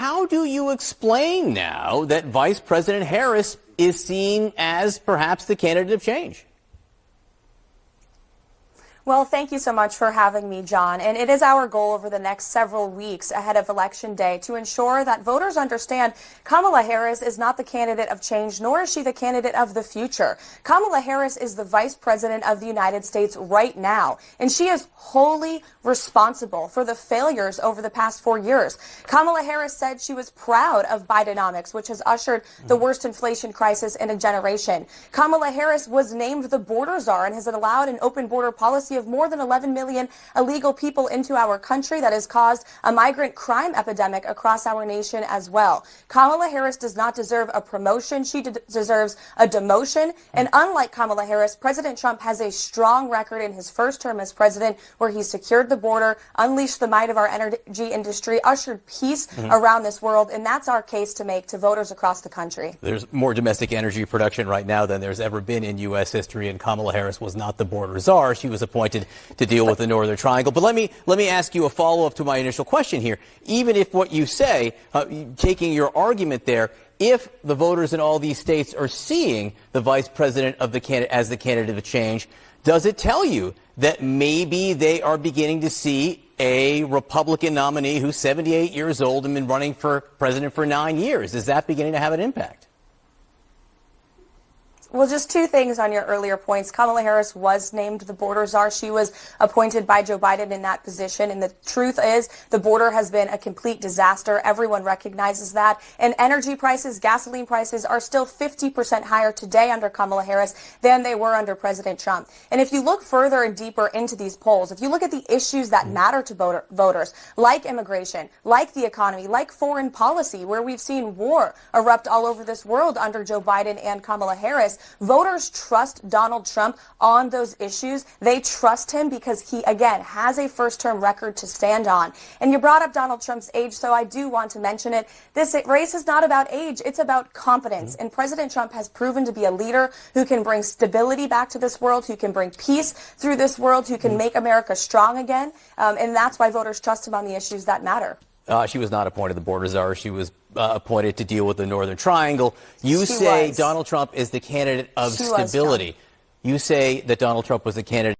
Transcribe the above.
How do you explain now that Vice President Harris is seen as perhaps the candidate of change? Well, thank you so much for having me, John. And it is our goal over the next several weeks ahead of Election Day to ensure that voters understand Kamala Harris is not the candidate of change, nor is she the candidate of the future. Kamala Harris is the Vice President of the United States right now, and she is wholly responsible for the failures over the past 4 years. Kamala Harris said she was proud of Bidenomics, which has ushered the worst inflation crisis in a generation. Kamala Harris was named the border czar and has allowed an open border policy of more than 11 million illegal people into our country that has caused a migrant crime epidemic across our nation as well. Kamala Harris does not deserve a promotion. She deserves a demotion. And unlike Kamala Harris, President Trump has a strong record in his first term as president where he secured the border, unleashed the might of our energy industry, ushered peace around this world. And that's our case to make to voters across the country. There's more domestic energy production right now than there's ever been in U.S. history, and Kamala Harris was not the border czar. She was appointed to deal with the Northern Triangle. But let me ask you a follow-up to my initial question here. Even if what you say, taking your argument there, if the voters in all these states are seeing the vice president of as the candidate of change, does it tell you that maybe they are beginning to see a Republican nominee who's 78 years old and been running for president for 9 years? Is that beginning to have an impact? Well, just two things on your earlier points. Kamala Harris was named the border czar. She was appointed by Joe Biden in that position. And the truth is the border has been a complete disaster. Everyone recognizes that. And energy prices, gasoline prices are still 50% higher today under Kamala Harris than they were under President Trump. And if you look further and deeper into these polls, if you look at the issues that matter to voters, like immigration, like the economy, like foreign policy, where we've seen war erupt all over this world under Joe Biden and Kamala Harris, voters trust Donald Trump on those issues. They trust him because he, again, has a first-term record to stand on. And you brought up Donald Trump's age, so I do want to mention it. This race is not about age. It's about competence. And President Trump has proven to be a leader who can bring stability back to this world, who can bring peace through this world, who can make America strong again. And that's why voters trust him on the issues that matter. She was not appointed the border czar. She was appointed to deal with the Northern Triangle. You say Donald Trump is the candidate of stability. You say that Donald Trump was the candidate